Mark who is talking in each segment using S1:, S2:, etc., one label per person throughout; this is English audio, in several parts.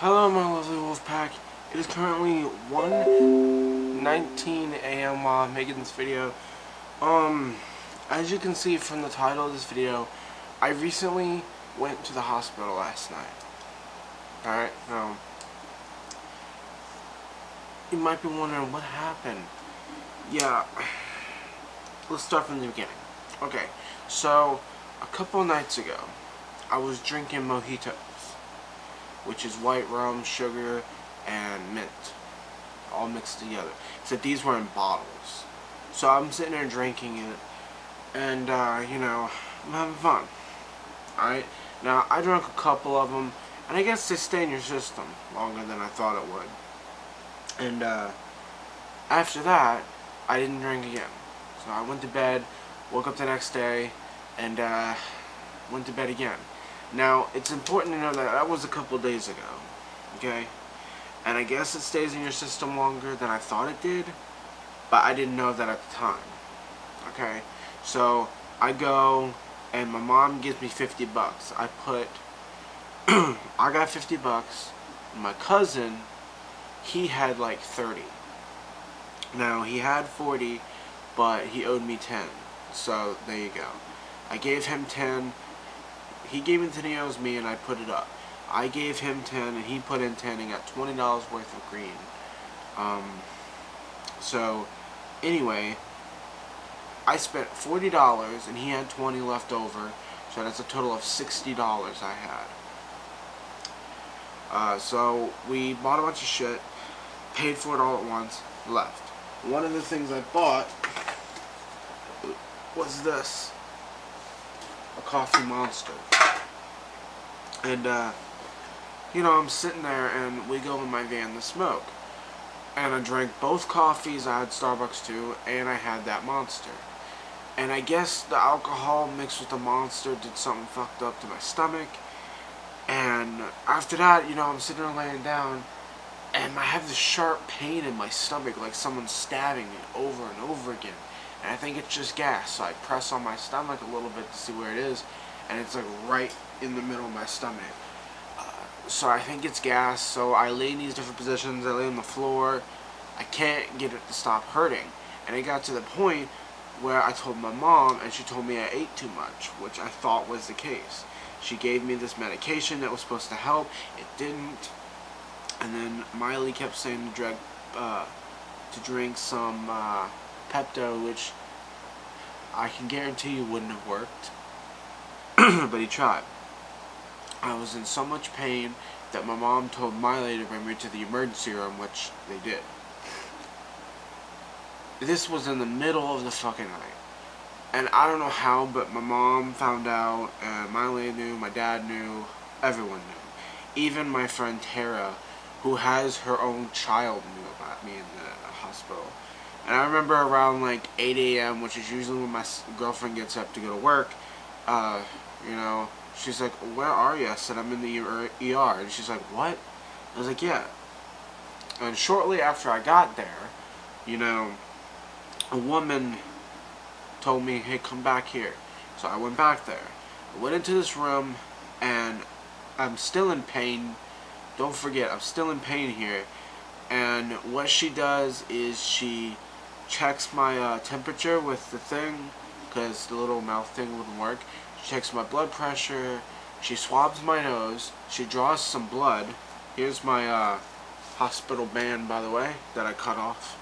S1: Hello, my lovely wolf pack. It is currently 1:19 a.m. while I'm making this video. As you can see from the title of this video, I recently went to the hospital last night. Alright, now, you might be wondering what happened. Yeah, let's start from the beginning. Okay, so, a couple nights ago, I was drinking mojitos, which is white rum, sugar, and mint, all mixed together. Except these were in bottles. So I'm sitting there drinking it, and you know, I'm having fun. Alright? Now, I drank a couple of them, and I guess they stay in your system longer than I thought it would. And after that, I didn't drink again. So I went to bed, woke up the next day, and went to bed again. Now, it's important to know that that was a couple days ago, okay? And I guess it stays in your system longer than I thought it did, but I didn't know that at the time, okay? So, I go, and my mom gives me 50 bucks. I put, I got 50 bucks, and my cousin, he had like 30. Now, he had 40, but he owed me 10, so there you go. I gave him 10. He gave it to me, it was me, and I put it up. I gave him 10, and he put in 10, and got $20 worth of green. So, anyway, I spent $40, and he had 20 left over, so that's a total of $60 I had. So, we bought a bunch of shit, paid for it all at once, left. One of the things I bought was this. A coffee monster. And you know, I'm sitting there and we go in my van to smoke, and I drank both coffees. I had Starbucks too, and I had that monster. And I guess the alcohol mixed with the monster did something fucked up to my stomach. And after that, you know, I'm sitting there laying down, and I have this sharp pain in my stomach, like someone's stabbing me over and over again. And I think it's just gas, so I press on my stomach a little bit to see where it is, and it's like right in the middle of my stomach. So I think it's gas, so I lay in these different positions. I lay on the floor. I can't get it to stop hurting. And it got to the point where I told my mom, and she told me I ate too much, which I thought was the case. She gave me this medication that was supposed to help. It didn't. And then Miley kept saying to drink some Pepto, which I can guarantee you wouldn't have worked. But he tried. I was in so much pain that my mom told Miley to bring me to the emergency room, which they did. This was in the middle of the fucking night. And I don't know how, but my mom found out, and Miley knew, my dad knew, everyone knew. Even my friend Tara, who has her own child, knew about me in the hospital. And I remember around like 8 a.m., which is usually when my girlfriend gets up to go to work, you know, she's like, "Where are you?" I said, "I'm in the ER." And she's like, "What?" I was like, "Yeah." And shortly after I got there, you know, a woman told me, "Hey, come back here." So I went back there. I went into this room, and I'm still in pain. Don't forget, I'm still in pain here. And what she does is she checks my temperature with the thing, because the little mouth thing wouldn't work. She checks my blood pressure. She swabs my nose. She draws some blood. Here's my hospital band, by the way, that I cut off.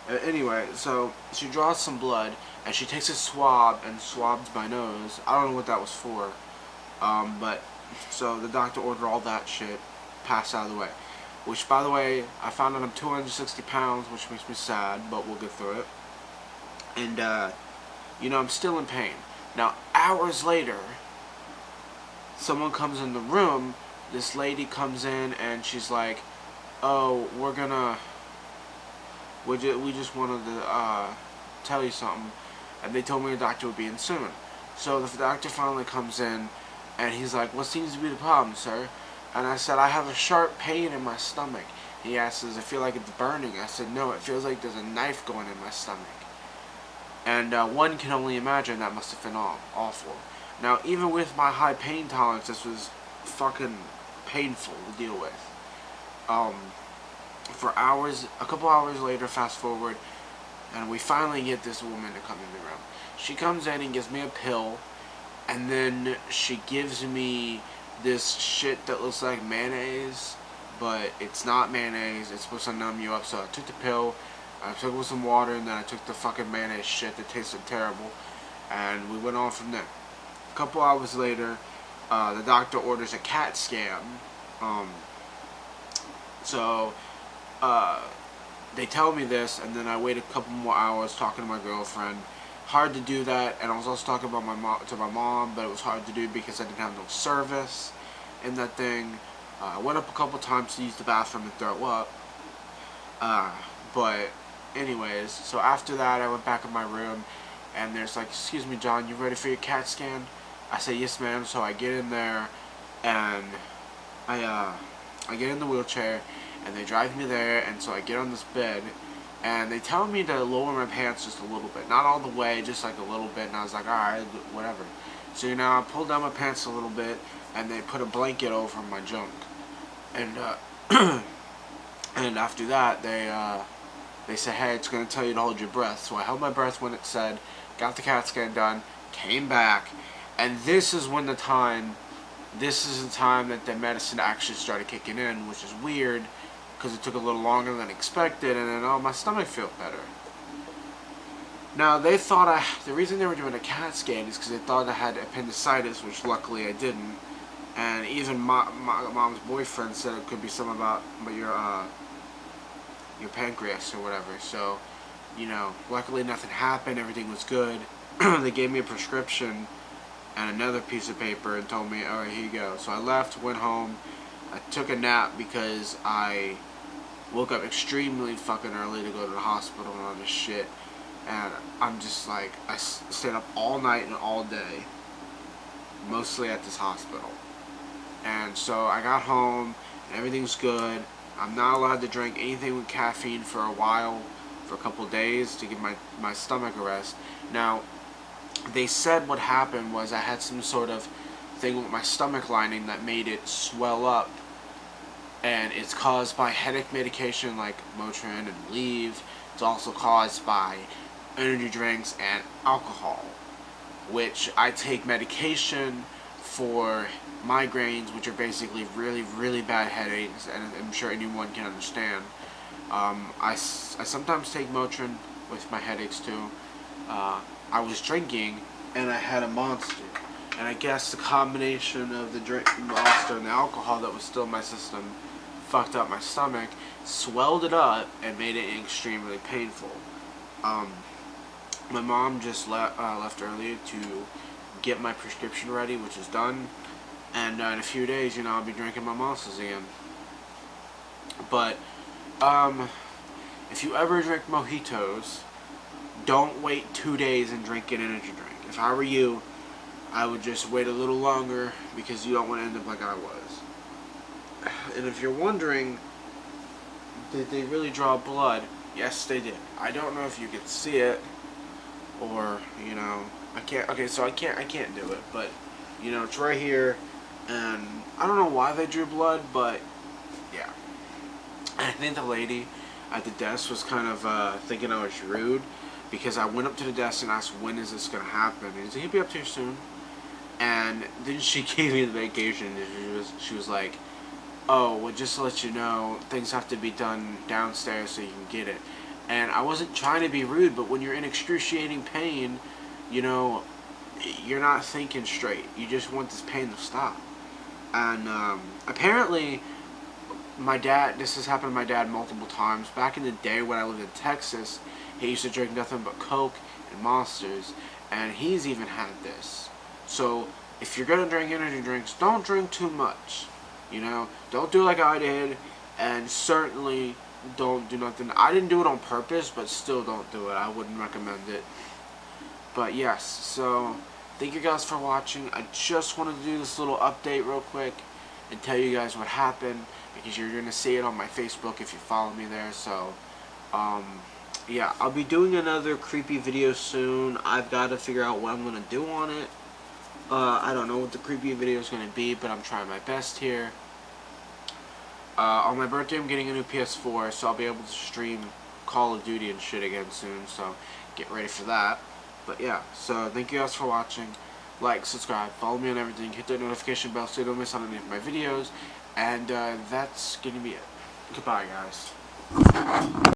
S1: Anyway, so she draws some blood, and she takes a swab and swabs my nose. I don't know what that was for, but so the doctor ordered all that shit passed out of the way. Which, by the way, I found out I'm 260 pounds, which makes me sad, but we'll get through it. And, you know, I'm still in pain. Now, hours later, someone comes in the room. This lady comes in, and she's like, "Oh, we just wanted to, tell you something." And they told me the doctor would be in soon. So the doctor finally comes in, and he's like, "What seems to be the problem, sir?" And I said, "I have a sharp pain in my stomach." He asked, "Does it feel like it's burning?" I said, "No, it feels like there's a knife going in my stomach." And one can only imagine that must have been awful. Now, even with my high pain tolerance, this was fucking painful to deal with. For hours, a couple hours later, fast forward, and we finally get this woman to come in the room. She comes in and gives me a pill, and then she gives me this shit that looks like mayonnaise, but it's not mayonnaise. It's supposed to numb you up. So I took the pill, I took it with some water, and then I took the fucking mayonnaise shit that tasted terrible, and we went on from there. A couple hours later, the doctor orders a CAT scan. They tell me this, and then I wait a couple more hours talking to my girlfriend. Hard to do that, and I was also talking about to my mom, but it was hard to do because I didn't have no service in that thing. I went up a couple times to use the bathroom and throw up. But anyways, so after that, I went back in my room, and there's like, "Excuse me, John, you ready for your CAT scan?" I say, "Yes, ma'am." So I get in there, and I get in the wheelchair, and they drive me there, and so I get on this bed, and they tell me to lower my pants just a little bit. Not all the way, just like a little bit, and I was like, alright, whatever. So, I pulled down my pants a little bit, and they put a blanket over my junk. And, and after that, they said, "Hey, it's going to tell you to hold your breath." So I held my breath when it said, got the CAT scan done, came back, and this is the time that the medicine actually started kicking in, which is weird, because it took a little longer than expected, and then, my stomach felt better. Now, they thought the reason they were doing a CAT scan is because they thought I had appendicitis, which luckily I didn't, and even my mom's boyfriend said it could be something about your pancreas or whatever, so, luckily nothing happened, everything was good. They gave me a prescription and another piece of paper and told me, "Alright, here you go." So I left, went home, I took a nap because I woke up extremely fucking early to go to the hospital and all this shit, and I'm just like, I stayed up all night and all day, mostly at this hospital. And so I got home, and everything's good. I'm not allowed to drink anything with caffeine for a while, for a couple days, to give my stomach a rest. Now, they said what happened was I had some sort of thing with my stomach lining that made it swell up, and it's caused by headache medication like Motrin and Aleve. It's also caused by energy drinks and alcohol, which I take medication for migraines, which are basically really, really bad headaches, and I'm sure anyone can understand. I sometimes take Motrin with my headaches too. I was drinking, and I had a Monster. And I guess the combination of the Monster and the alcohol that was still in my system fucked up my stomach, swelled it up, and made it extremely painful. My mom just left earlier to get my prescription ready, which is done. And in a few days, I'll be drinking my Monsters again. But, if you ever drink mojitos, don't wait 2 days and drink an energy drink. If I were you, I would just wait a little longer, because you don't want to end up like I was. And if you're wondering, did they really draw blood? Yes, they did. I don't know if you could see it, or, I can't, okay, so I can't do it, but, it's right here, and I don't know why they drew blood, but, yeah. I think the lady at the desk was kind of thinking I was rude, because I went up to the desk and asked, "When is this going to happen?" And he said, "He'll be up here soon." And then she gave me the medication, and she was like, "Oh, well, just to let you know, things have to be done downstairs so you can get it." And I wasn't trying to be rude, but when you're in excruciating pain, you're not thinking straight. You just want this pain to stop. And apparently, this has happened to my dad multiple times. Back in the day when I lived in Texas, he used to drink nothing but Coke and Monsters, and he's even had this. So, if you're gonna drink energy drinks, don't drink too much. Don't do like I did, and certainly don't do nothing. I didn't do it on purpose, but still don't do it. I wouldn't recommend it. But yes, so thank you guys for watching. I just wanted to do this little update real quick and tell you guys what happened, because you're gonna see it on my Facebook if you follow me there. So, yeah, I'll be doing another creepy video soon. I've got to figure out what I'm gonna do on it. I don't know what the creepy video is gonna be, but I'm trying my best here. On my birthday, I'm getting a new PS4, so I'll be able to stream Call of Duty and shit again soon, so get ready for that. But yeah, so thank you guys for watching. Like, subscribe, follow me on everything, hit that notification bell so you don't miss out on any of my videos, and that's gonna be it. Goodbye, guys.